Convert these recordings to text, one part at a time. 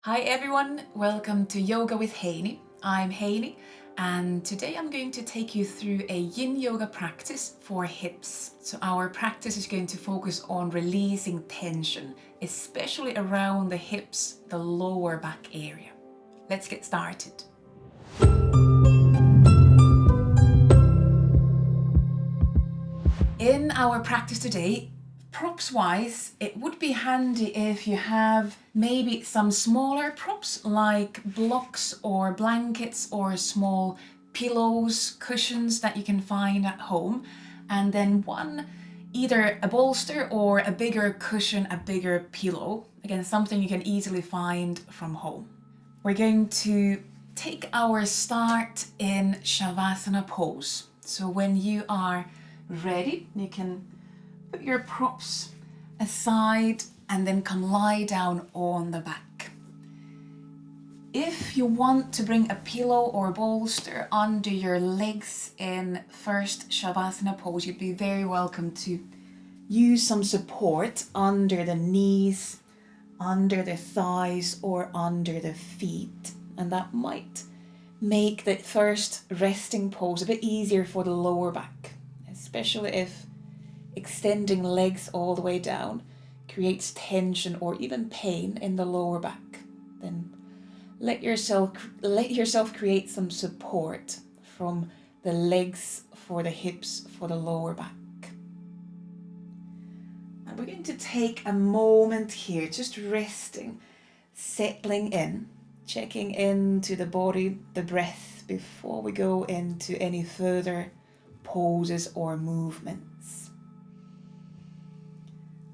Hi everyone, welcome to Yoga with Heini. I'm Heini and today I'm going to take you through a yin yoga practice for hips. So our practice is going to focus on releasing tension, especially around the hips, the lower back area. Let's get started. In our practice today, props wise, it would be handy if you have maybe some smaller props like blocks or blankets or small pillows, cushions that you can find at home, and then either a bolster or a bigger cushion, a bigger pillow. Again, something you can easily find from home. We're going to take our start in Shavasana pose. So when you are ready, you can put your props aside and then come lie down on the back. If you want to bring a pillow or bolster under your legs in first Shavasana pose, you'd be very welcome to use some support under the knees, under the thighs, or under the feet. And that might make the first resting pose a bit easier for the lower back, especially if extending legs all the way down creates tension or even pain in the lower back. Then let yourself create some support from the legs for the hips for the lower back. And we're going to take a moment here, just resting, settling in, checking into the body, the breath, before we go into any further poses or movements.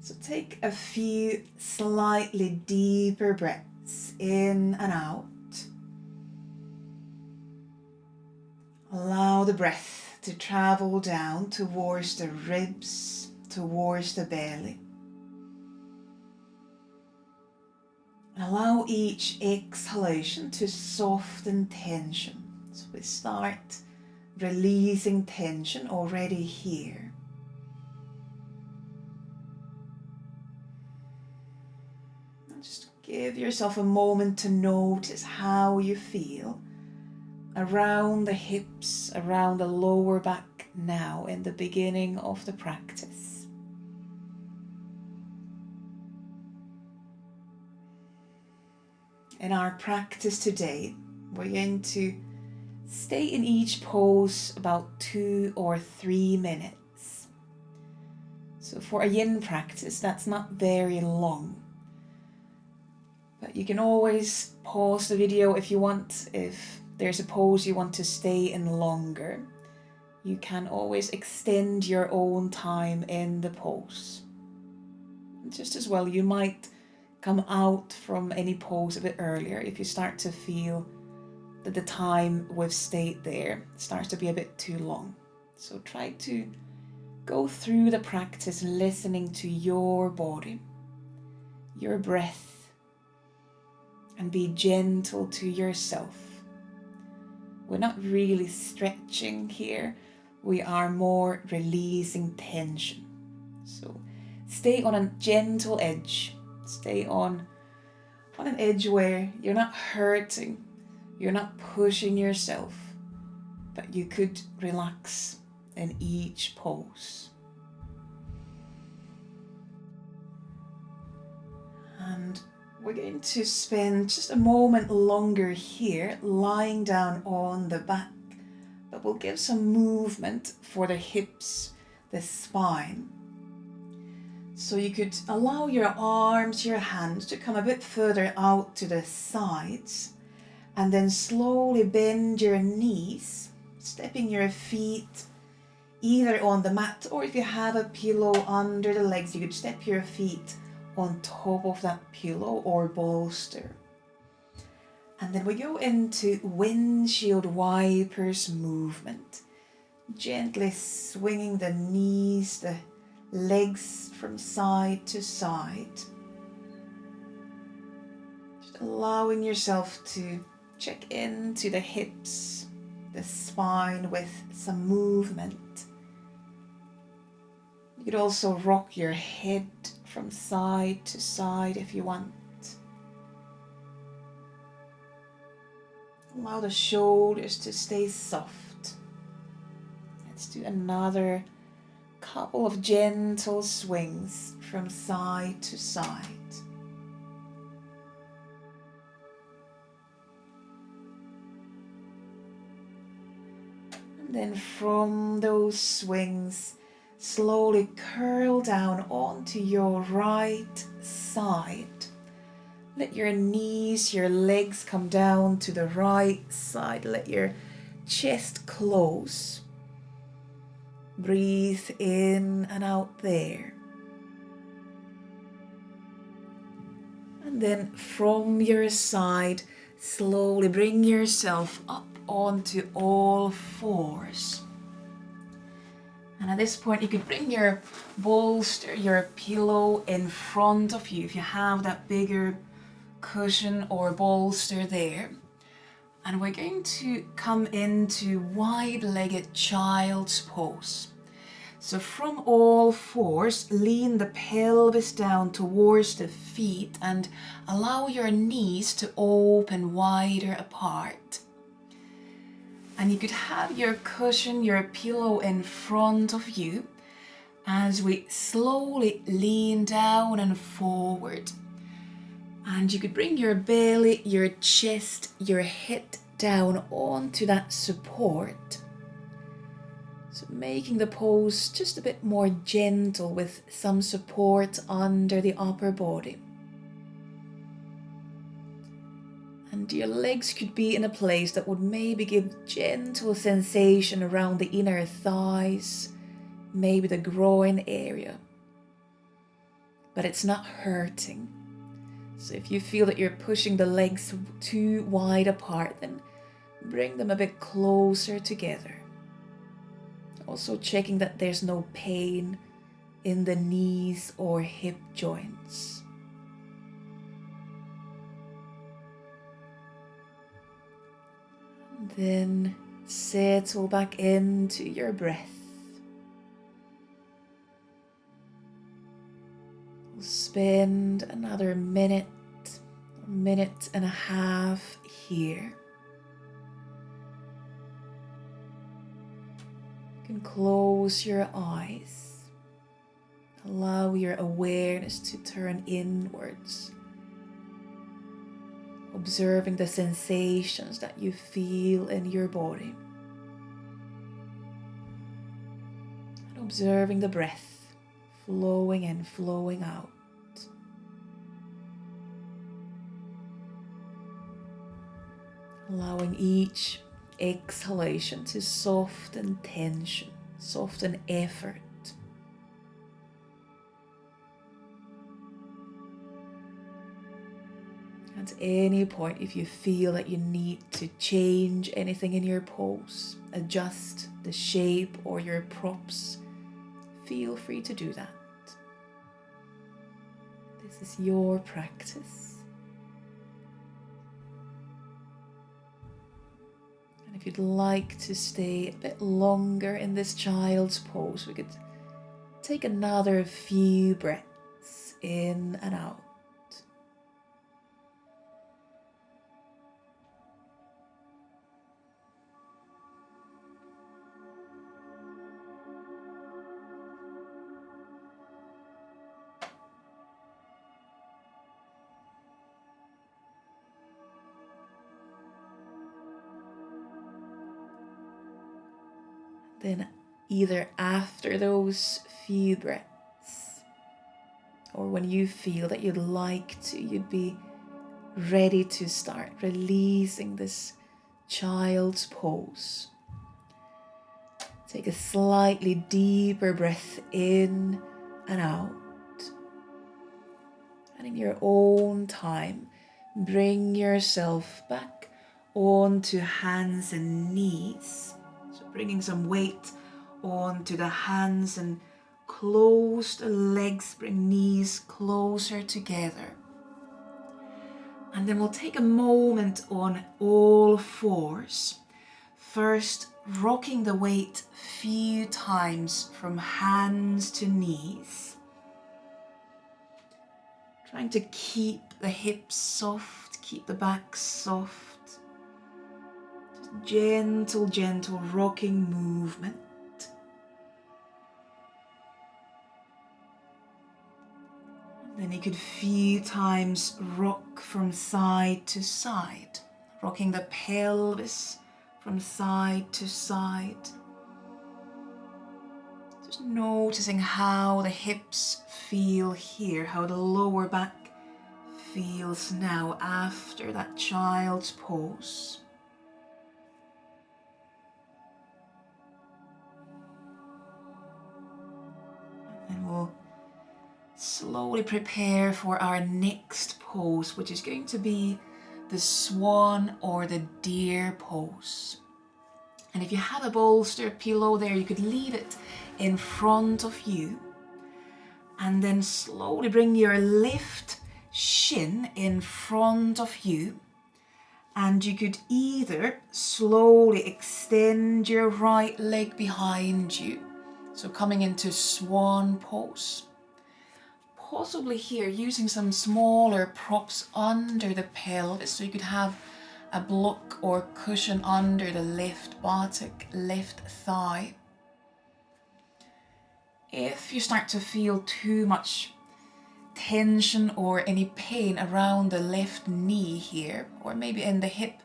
So take a few slightly deeper breaths in and out. Allow the breath to travel down towards the ribs, towards the belly. Allow each exhalation to soften tension. So we start releasing tension already here. And just give yourself a moment to notice how you feel around the hips, around the lower back now in the beginning of the practice. In our practice today, we're going to stay in each pose about 2 or 3 minutes. So for a yin practice, that's not very long. But you can always pause the video if you want. If there's a pose you want to stay in longer, you can always extend your own time in the pose. Just as well, you might come out from any pose a bit earlier if you start to feel that the time we've stayed there starts to be a bit too long. So try to go through the practice listening to your body, your breath, and be gentle to yourself. We're not really stretching here. We are more releasing tension. So stay on a gentle edge. Stay on an edge where you're not hurting. You're not pushing yourself, but you could relax in each pose. And we're going to spend just a moment longer here, lying down on the back, but we'll give some movement for the hips, the spine. So you could allow your arms, your hands to come a bit further out to the sides, and then slowly bend your knees, stepping your feet either on the mat, or if you have a pillow under the legs, you could step your feet on top of that pillow or bolster. And then we go into windshield wipers movement, gently swinging the knees, the legs from side to side. Just allowing yourself to check into the hips, the spine with some movement. You could also rock your head from side to side if you want. Allow the shoulders to stay soft. Let's do another couple of gentle swings from side to side. And then from those swings, slowly curl down onto your right side. Let your knees, your legs come down to the right side. Let your chest close. Breathe in and out there. And then from your side, slowly bring yourself up onto all fours. And at this point, you could bring your bolster, your pillow in front of you if you have that bigger cushion or bolster there. And we're going to come into wide-legged child's pose. So from all fours, lean the pelvis down towards the feet and allow your knees to open wider apart. And you could have your cushion, your pillow in front of you as we slowly lean down and forward. And you could bring your belly, your chest, your head down onto that support. So making the pose just a bit more gentle with some support under the upper body. And your legs could be in a place that would maybe give gentle sensation around the inner thighs, maybe the groin area. But it's not hurting. So if you feel that you're pushing the legs too wide apart, then bring them a bit closer together. Also checking that there's no pain in the knees or hip joints. And then settle back into your breath. We'll spend another minute and a half here. You can close your eyes. Allow your awareness to turn inwards, observing the sensations that you feel in your body. And observing the breath flowing in, flowing out. Allowing each exhalation to soften tension, soften effort. At any point, if you feel that you need to change anything in your pose, adjust the shape or your props, feel free to do that. This is your practice. And if you'd like to stay a bit longer in this child's pose, we could take another few breaths in and out. Then either after those few breaths or when you feel that you'd like to, you'd be ready to start releasing this child's pose. Take a slightly deeper breath in and out. And in your own time, bring yourself back onto hands and knees. Bringing some weight onto the hands and close the legs, bring knees closer together. And then we'll take a moment on all fours. First, rocking the weight a few times from hands to knees. Trying to keep the hips soft, keep the back soft. gentle, gentle rocking movement. Then you could few times rock from side to side, rocking the pelvis from side to side. Just noticing how the hips feel here, how the lower back feels now after that child's pose. And we'll slowly prepare for our next pose, which is going to be the swan or the deer pose. And if you have a bolster pillow there, you could leave it in front of you and then slowly bring your left shin in front of you, and you could either slowly extend your right leg behind you, so coming into swan pose. Possibly here using some smaller props under the pelvis, so you could have a block or cushion under the left buttock, left thigh. If you start to feel too much tension or any pain around the left knee here, or maybe in the hip,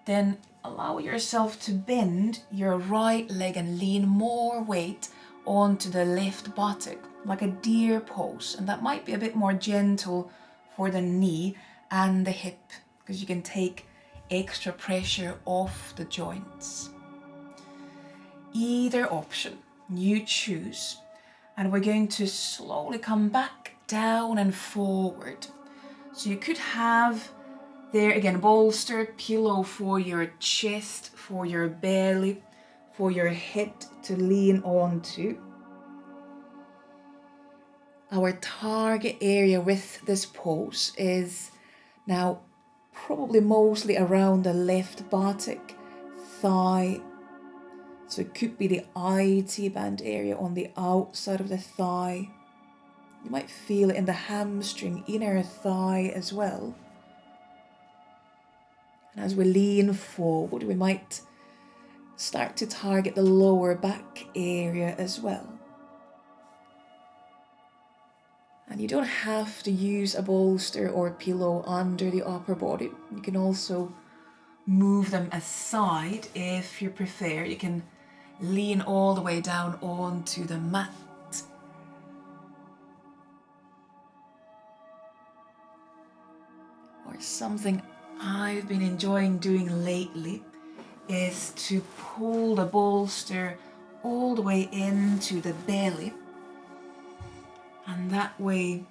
then allow yourself to bend your right leg and lean more weight onto the left buttock, like a deer pose. And that might be a bit more gentle for the knee and the hip, because you can take extra pressure off the joints. Either option you choose. And we're going to slowly come back down and forward. So you could have there again, bolster, pillow for your chest, for your belly, for your head to lean onto. Our target area with this pose is now probably mostly around the left buttock, thigh. So it could be the IT band area on the outside of the thigh. You might feel it in the hamstring, inner thigh as well. And as we lean forward, we might start to target the lower back area as well. And you don't have to use a bolster or pillow under the upper body. You can also move them aside if you prefer. You can lean all the way down onto the mat. Or something I've been enjoying doing lately is to pull the bolster all the way into the belly. And that way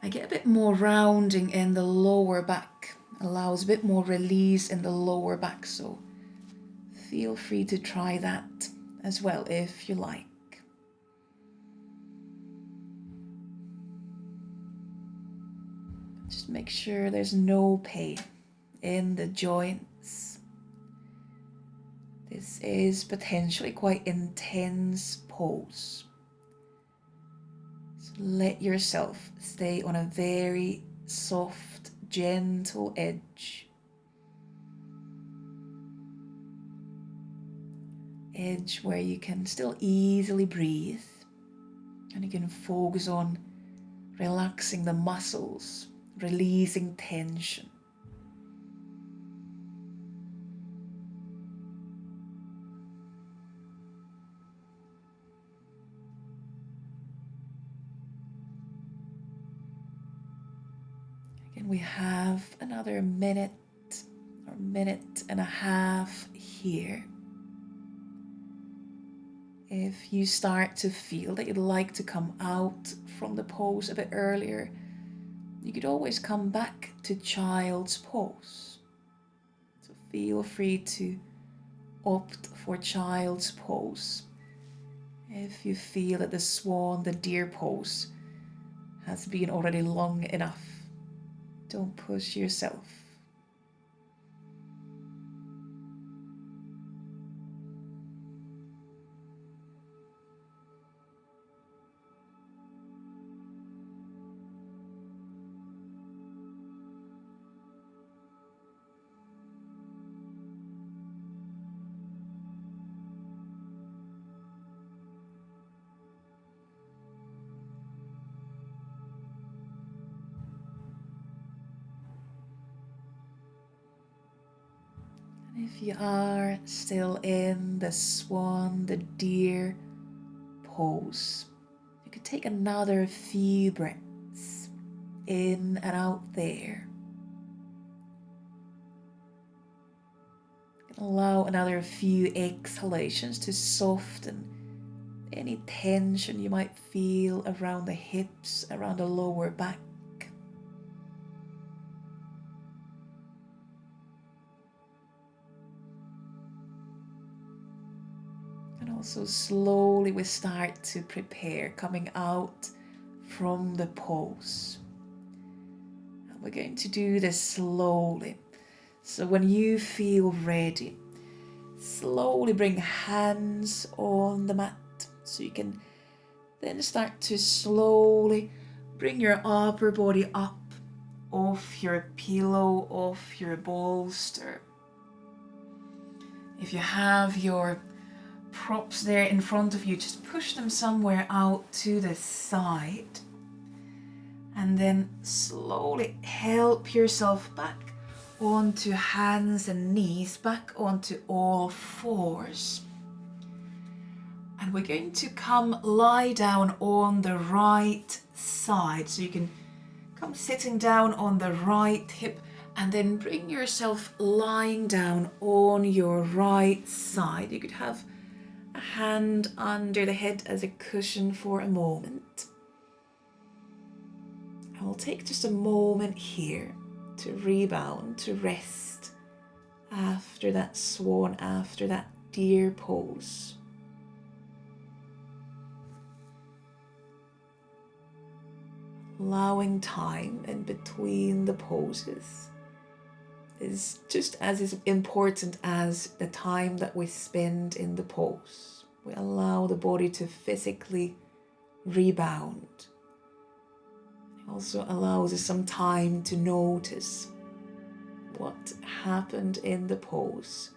I get a bit more rounding in the lower back, allows a bit more release in the lower back. So feel free to try that as well if you like. Just make sure there's no pain in the joints. This is potentially quite intense pose. So let yourself stay on a very soft, gentle edge. Edge where you can still easily breathe, and you can focus on relaxing the muscles, releasing tension. Again, we have another minute or minute and a half here. If you start to feel that you'd like to come out from the pose a bit earlier, you could always come back to child's pose. So feel free to opt for child's pose if you feel that the swan, the deer pose has been already long enough. Don't push yourself. If you are still in the swan, the deer pose, you could take another few breaths in and out there. Allow another few exhalations to soften any tension you might feel around the hips, around the lower back. And also slowly we start to prepare coming out from the pose. And we're going to do this slowly. So when you feel ready, slowly bring hands on the mat. So you can then start to slowly bring your upper body up off your pillow, off your bolster. If you have your props there in front of you, just push them somewhere out to the side. And then slowly help yourself back onto hands and knees, back onto all fours. And we're going to come lie down on the right side. So you can come sitting down on the right hip and then bring yourself lying down on your right side. You could have a hand under the head as a cushion for a moment. And we'll take just a moment here to rebound, to rest after that swan, after that deer pose. Allowing time in between the poses is just as important as the time that we spend in the pose. We allow the body to physically rebound. It also allows us some time to notice what happened in the pose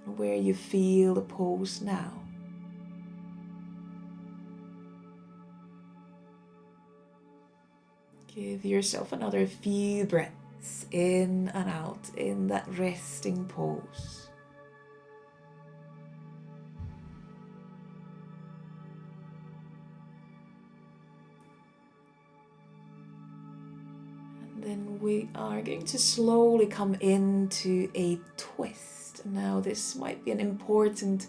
and where you feel the pose now. Give yourself another few breaths in and out in that resting pose. And then we are going to slowly come into a twist. Now this might be an important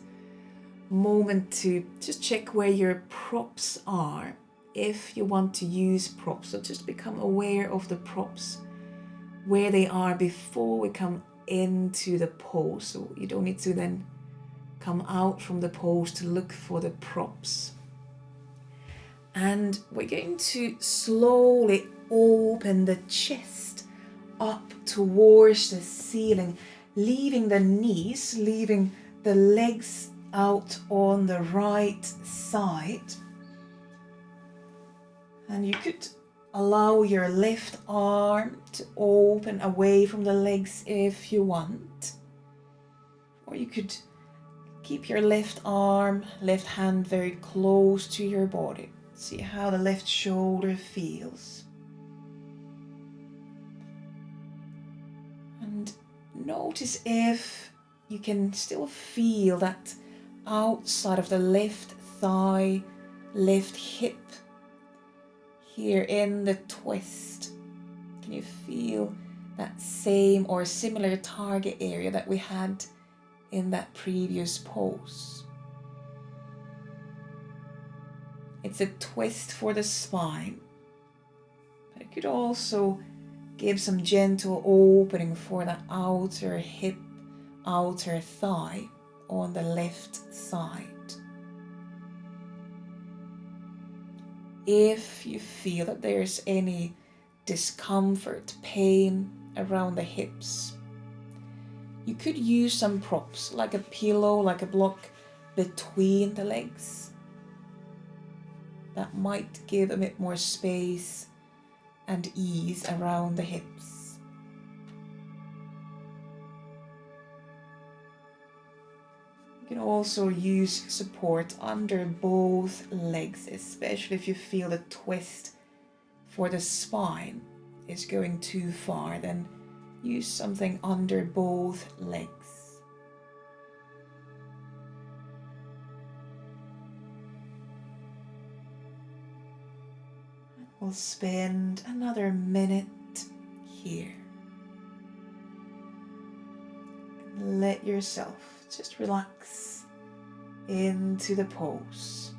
moment to just check where your props are. If you want to use props, so just become aware of the props, where they are before we come into the pose. So you don't need to then come out from the pose to look for the props. And we're going to slowly open the chest up towards the ceiling, leaving the knees, leaving the legs out on the right side. And you could allow your left arm to open away from the legs if you want. Or you could keep your left arm, left hand very close to your body. See how the left shoulder feels. And notice if you can still feel that outside of the left thigh, left hip, here in the twist. Can you feel that same or similar target area that we had in that previous pose? It's a twist for the spine, but it could also give some gentle opening for the outer hip, outer thigh on the left side. If you feel that there's any discomfort, pain around the hips, you could use some props like a pillow, like a block between the legs. That might give a bit more space and ease around the hips. You can also use support under both legs, especially if you feel the twist for the spine is going too far. Then use something under both legs. We'll spend another minute here. Let yourself just relax into the pose.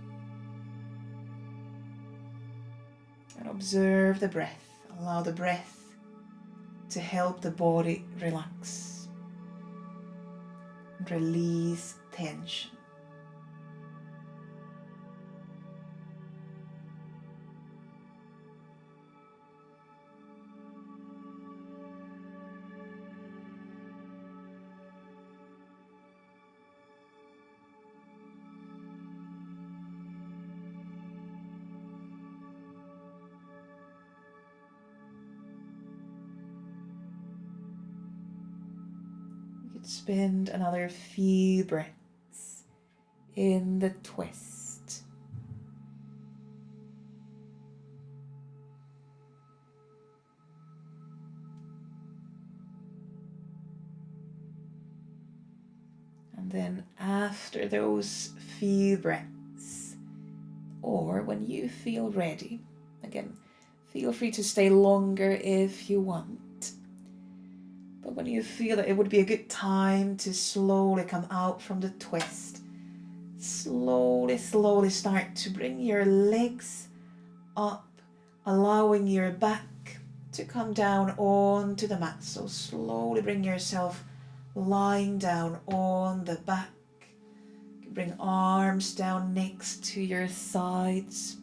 And observe the breath. Allow the breath to help the body relax and release tension. Spend another few breaths in the twist. And then after those few breaths, or when you feel ready, again, feel free to stay longer if you want. But when you feel that it would be a good time to slowly come out from the twist, slowly start to bring your legs up, allowing your back to come down onto the mat. So slowly bring yourself lying down on the back. Bring arms down next to your sides.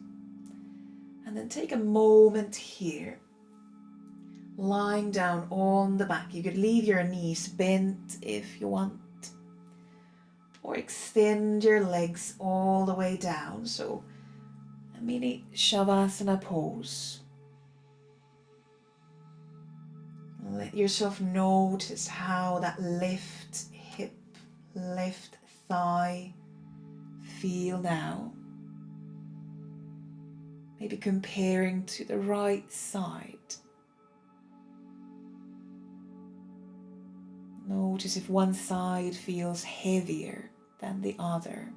And then take a moment here. Lying down on the back. You could leave your knees bent if you want. Or extend your legs all the way down. So a mini Shavasana pose. Let yourself notice how that left hip, left thigh feel now. Maybe comparing to the right side. Notice if one side feels heavier than the other.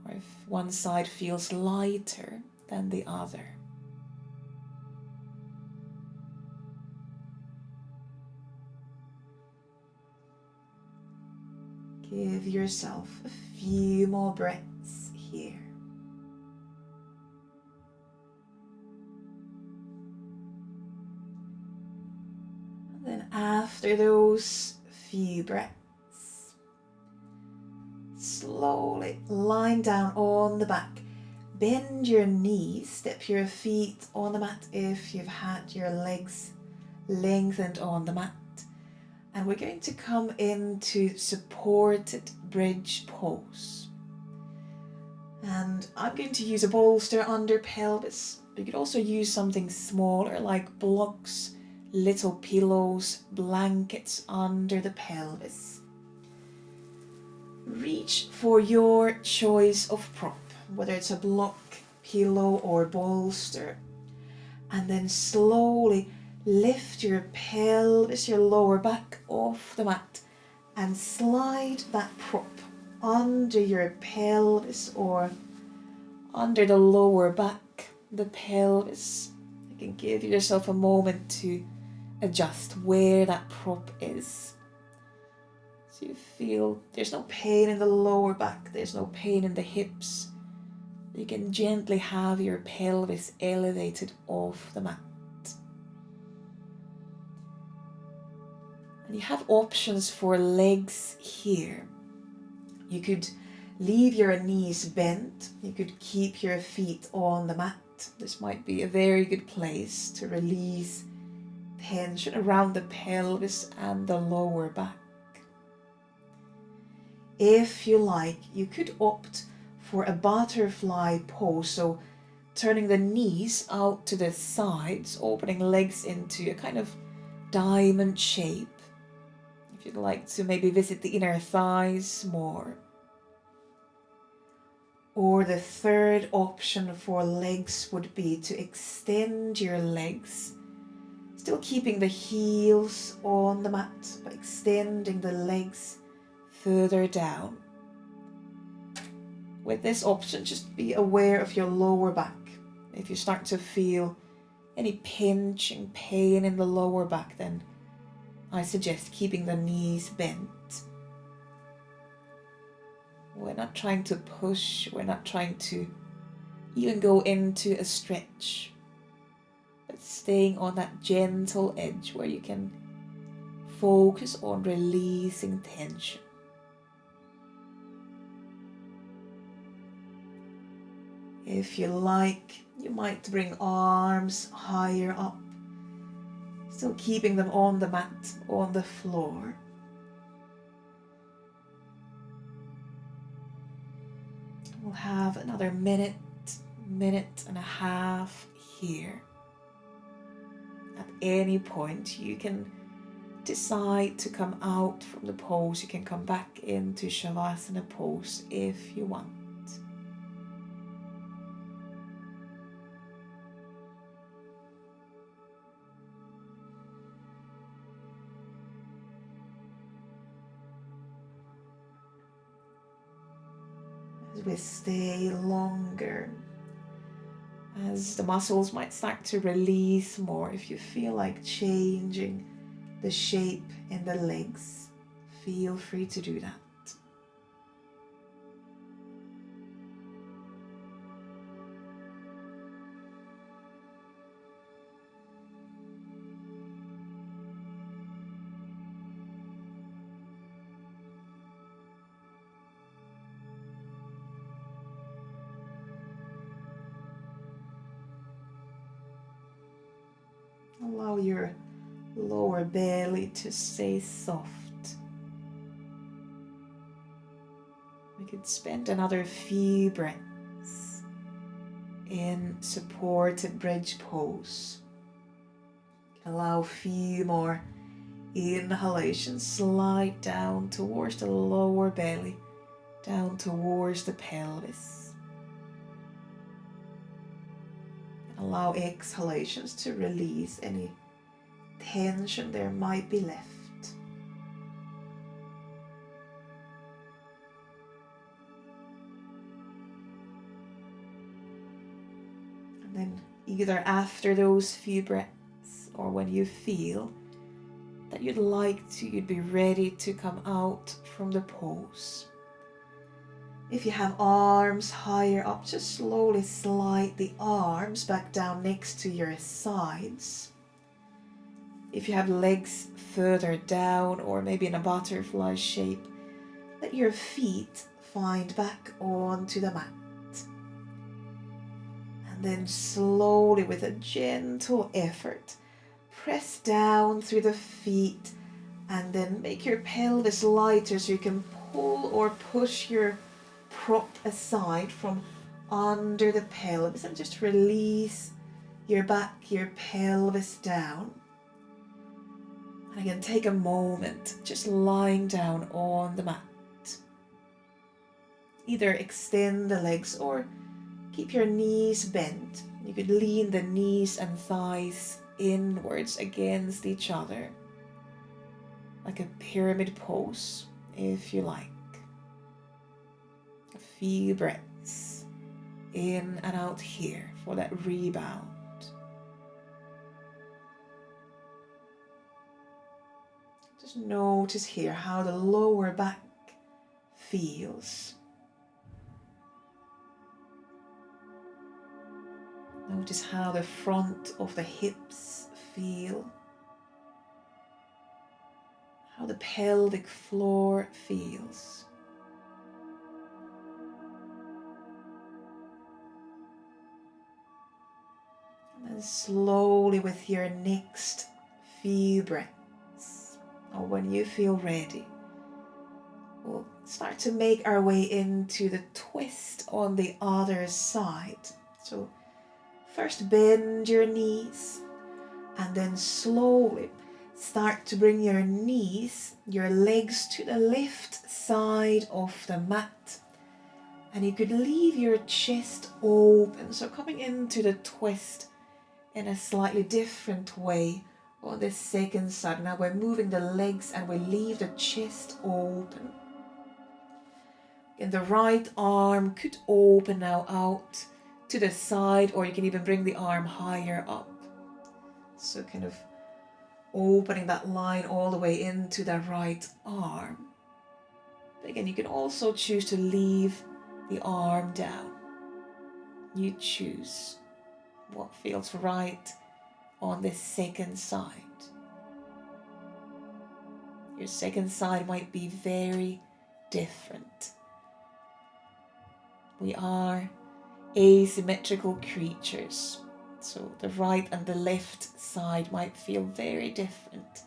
Or if one side feels lighter than the other. Give yourself a few more breaths here. Then after those few breaths, slowly lying down on the back, bend your knees, step your feet on the mat if you've had your legs lengthened on the mat. And we're going to come into supported bridge pose. And I'm going to use a bolster under pelvis. You could also use something smaller like blocks, little pillows, blankets under the pelvis. Reach for your choice of prop, whether it's a block, pillow or bolster. And then slowly lift your pelvis, your lower back off the mat and slide that prop under your pelvis or under the lower back, the pelvis. You can give yourself a moment to adjust where that prop is. So you feel there's no pain in the lower back, there's no pain in the hips. You can gently have your pelvis elevated off the mat. And you have options for legs here. You could leave your knees bent. You could keep your feet on the mat. This might be a very good place to release tension around the pelvis and the lower back. If you like, you could opt for a butterfly pose, so turning the knees out to the sides, opening legs into a kind of diamond shape. If you'd like to maybe visit the inner thighs more. Or the third option for legs would be to extend your legs, still keeping the heels on the mat, but extending the legs further down. With this option, just be aware of your lower back. If you start to feel any pinching pain in the lower back, then I suggest keeping the knees bent. We're not trying to push, we're not trying to even go into a stretch, but staying on that gentle edge where you can focus on releasing tension. If you like, you might bring arms higher up, still keeping them on the mat, on the floor. We'll have another minute and a half here. At any point, you can decide to come out from the pose. You can come back into Shavasana pose if you want. As we stay longer, as the muscles might start to release more, if you feel like changing the shape in the legs, feel free to do that. Allow your lower belly to stay soft. We could spend another few breaths in supported bridge pose. Allow a few more inhalations, slide down towards the lower belly, down towards the pelvis. Allow exhalations to release any tension there might be left. And then either after those few breaths or when you feel that you'd be ready to come out from the pose. If you have arms higher up, just slowly slide the arms back down next to your sides. If you have legs further down or maybe in a butterfly shape, let your feet find back onto the mat. And then slowly, with a gentle effort, press down through the feet and then make your pelvis lighter so you can pull or push your prop aside from under the pelvis and just release your back, your pelvis down. And again, take a moment just lying down on the mat. Either extend the legs or keep your knees bent. You could lean the knees and thighs inwards against each other, like a pyramid pose if you like. A few breaths in and out here for that rebound. Just notice here how the lower back feels. Notice how the front of the hips feel. How the pelvic floor feels. And then slowly, with your next few breaths, or when you feel ready, we'll start to make our way into the twist on the other side. So first bend your knees and then slowly start to bring your knees, your legs to the left side of the mat And you could leave your chest open, so coming into the twist in a slightly different way on this second side. Now we're moving the legs and we leave the chest open. And the right arm could open now out to the side, or you can even bring the arm higher up. So kind of opening that line all the way into the right arm. But again, you can also choose to leave the arm down. You choose what feels right on this second side. Your second side might be very different. We are asymmetrical creatures, so the right and the left side might feel very different.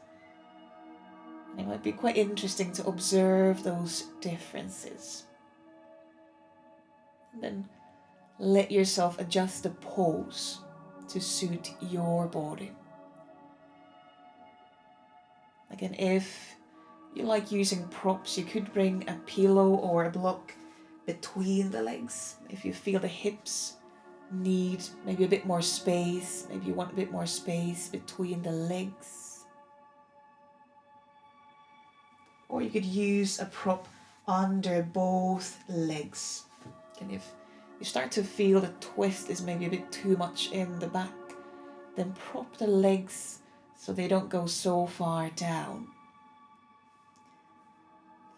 And it might be quite interesting to observe those differences. And then let yourself adjust the pose to suit your body. Again, if you like using props, you could bring a pillow or a block between the legs. If you feel the hips need maybe a bit more space, maybe you want a bit more space between the legs. Or you could use a prop under both legs. And if you start to feel the twist is maybe a bit too much in the back, then prop the legs so they don't go so far down.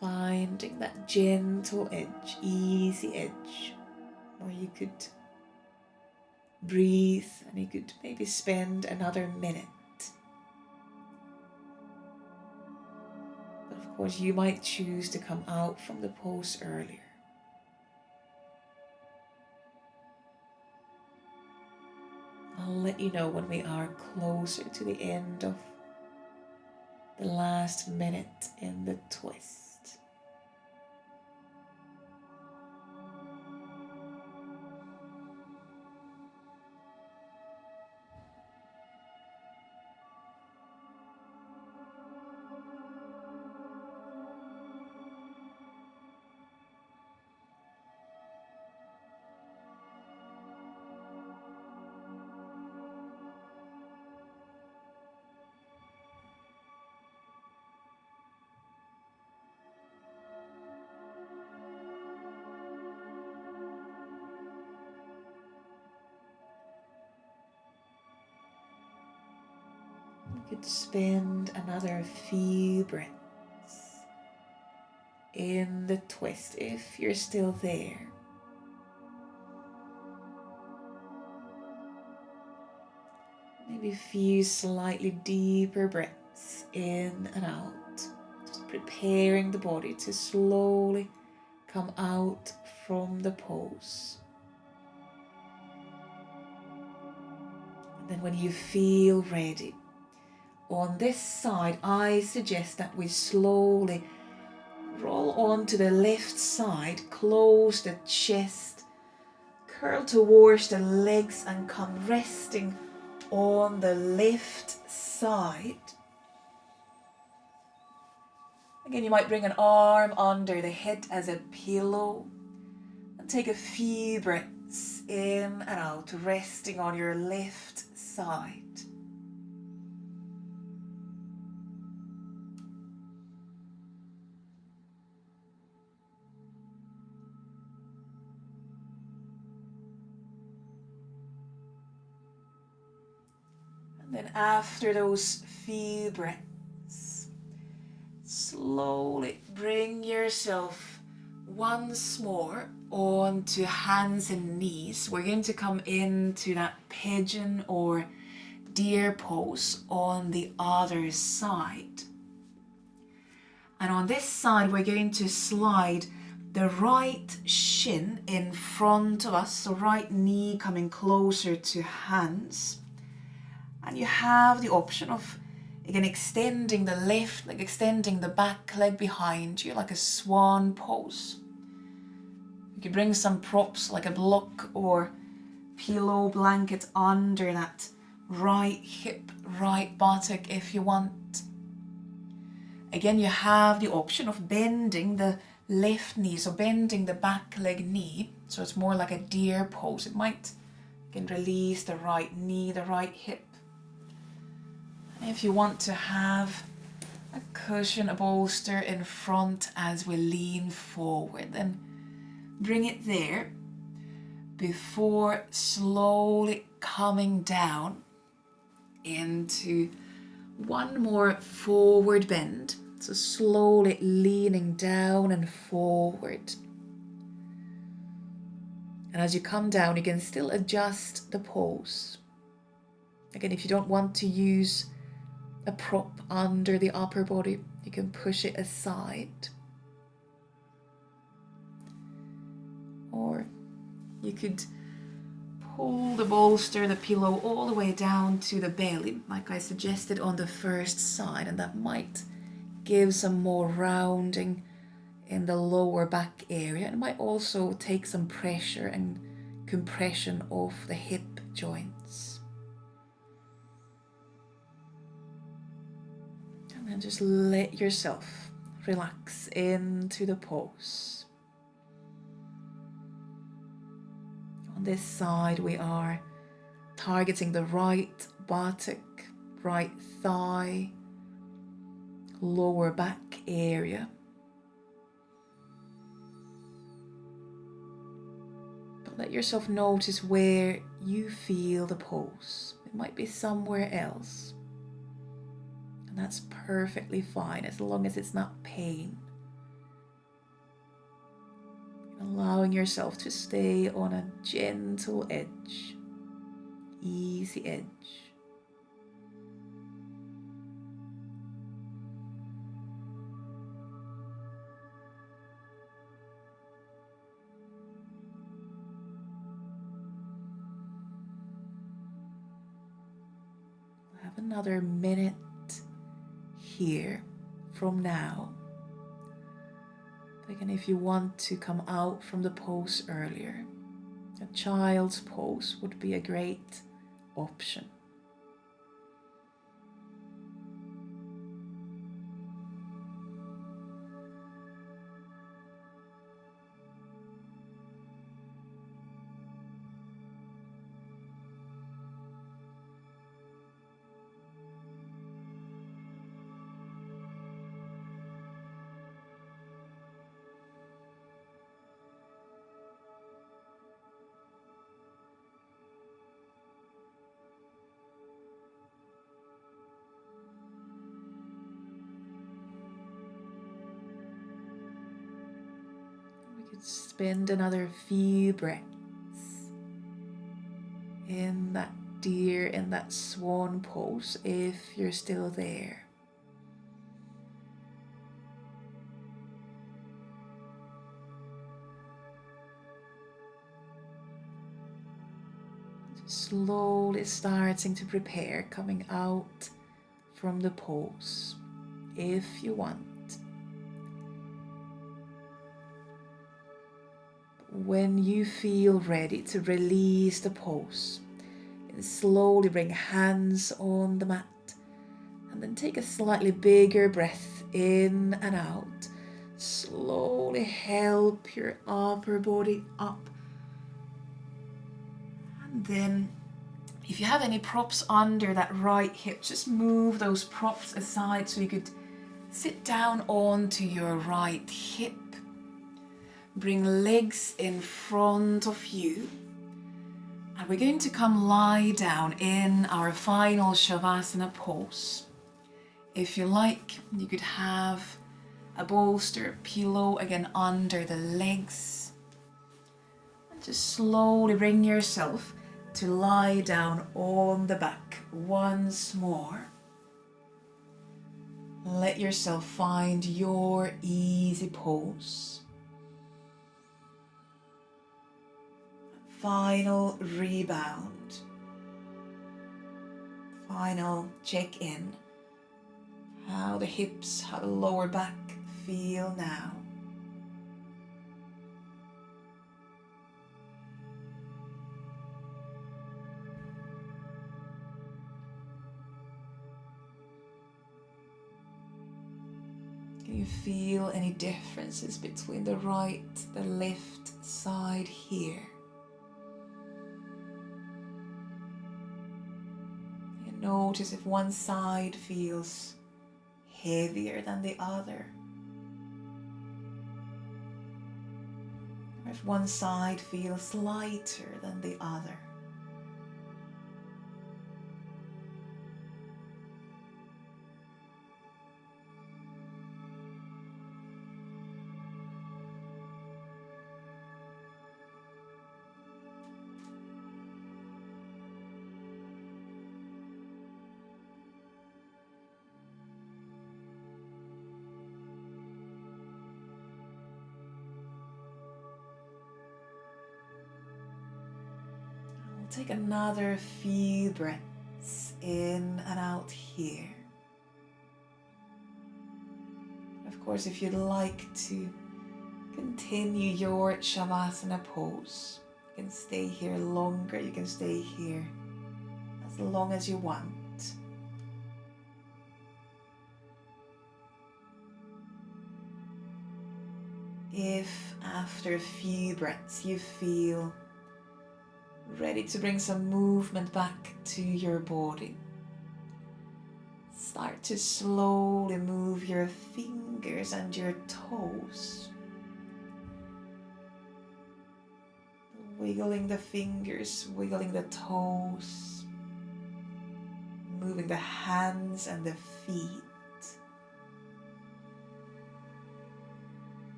Finding that gentle edge, easy edge, where you could breathe and you could maybe spend another minute. But of course, you might choose to come out from the pose earlier. I'll let you know when we are closer to the end of the last minute in the twist. You could spend another few breaths in the twist if you're still there. Maybe a few slightly deeper breaths in and out, just preparing the body to slowly come out from the pose. And then when you feel ready, on this side, I suggest that we slowly roll onto the left side, close the chest, curl towards the legs and come resting on the left side. Again, you might bring an arm under the head as a pillow and take a few breaths in and out, resting on your left side. And then after those few breaths, slowly bring yourself once more onto hands and knees. We're going to come into that pigeon or deer pose on the other side. And on this side, we're going to slide the right shin in front of us, so right knee coming closer to hands. And you have the option of, again, extending the left leg, extending the back leg behind you like a swan pose. You can bring some props like a block or pillow blanket under that right hip, right buttock if you want. Again, you have the option of bending the lift knee, so bending the back leg knee, so it's more like a deer pose. It might, you can release the right knee, the right hip. And if you want to have a cushion, a bolster in front as we lean forward, then bring it there before slowly coming down into one more forward bend. So slowly leaning down and forward. And as you come down, you can still adjust the pose. Again, if you don't want to use a prop under the upper body, you can push it aside. Or you could pull the bolster, the pillow, all the way down to the belly, like I suggested on the first side, and that might give some more rounding in the lower back area. It might also take some pressure and compression off the hip joints. And then just let yourself relax into the pose. On this side, we are targeting the right buttock, right thigh, lower back area. But let yourself notice where you feel the pose. It might be somewhere else. And that's perfectly fine as long as it's not pain. Allowing yourself to stay on a gentle edge, easy edge. Have another minute here from now. Again, if you want to come out from the pose earlier, a child's pose would be a great option. Spend another few breaths in that deer, in that swan pose, if you're still there. Slowly starting to prepare, coming out from the pose, if you want. When you feel ready to release the pose, and slowly bring hands on the mat, and then take a slightly bigger breath in and out. Slowly help your upper body up. And then if you have any props under that right hip, just move those props aside so you could sit down onto your right hip. Bring legs in front of you. And we're going to come lie down in our final Shavasana pose. If you like, you could have a bolster, pillow again under the legs. And just slowly bring yourself to lie down on the back once more. Let yourself find your easy pose. Final rebound. Final check-in. How the hips, how the lower back feel now. Can you feel any differences between the right, the left side here? You notice if one side feels heavier than the other, or if one side feels lighter than the other. Take another few breaths in and out here. Of course, if you'd like to continue your Shavasana pose, you can stay here longer, you can stay here as long as you want. If after a few breaths you feel ready to bring some movement back to your body, start to slowly move your fingers and your toes. Wiggling the fingers, wiggling the toes, moving the hands and the feet.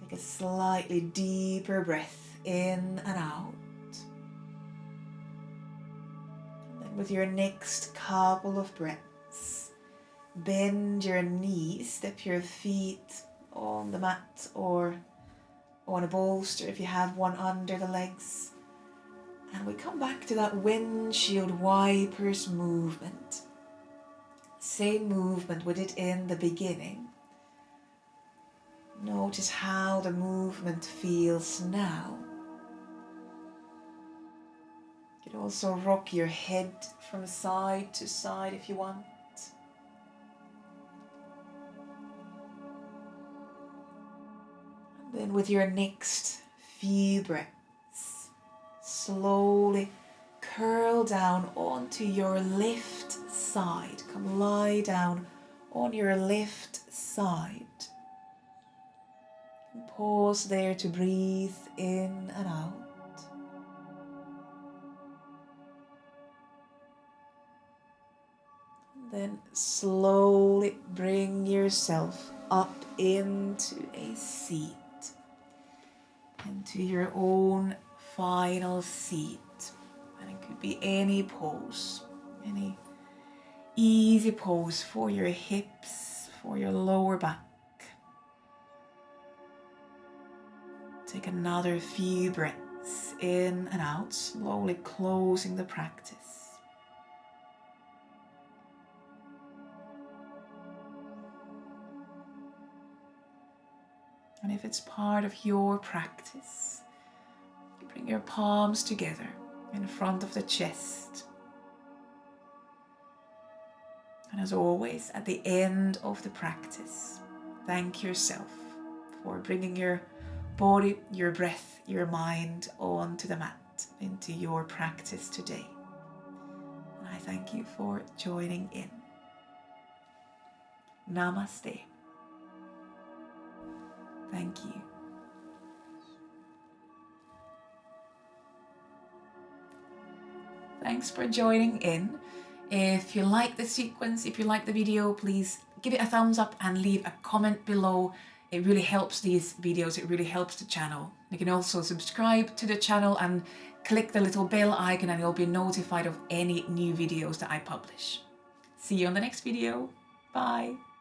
Take a slightly deeper breath in and out. And then with your next couple of breaths, bend your knees, step your feet on the mat or on a bolster if you have one under the legs. And we come back to that windshield wipers movement. Same movement we did in the beginning. Notice how the movement feels now. You can also rock your head from side to side if you want. And then with your next few breaths, slowly curl down onto your left side. Come lie down on your left side. And pause there to breathe in and out. Then slowly bring yourself up into a seat, into your own final seat. And it could be any pose, any easy pose for your hips, for your lower back. Take another few breaths in and out, slowly closing the practice. And if it's part of your practice, you bring your palms together in front of the chest. And as always, at the end of the practice, thank yourself for bringing your body, your breath, your mind onto the mat, into your practice today. And I thank you for joining in. Namaste. Thank you. Thanks for joining in. If you like the sequence, if you like the video, please give it a thumbs up and leave a comment below. It really helps these videos, it really helps the channel. You can also subscribe to the channel and click the little bell icon and you'll be notified of any new videos that I publish. See you on the next video. Bye.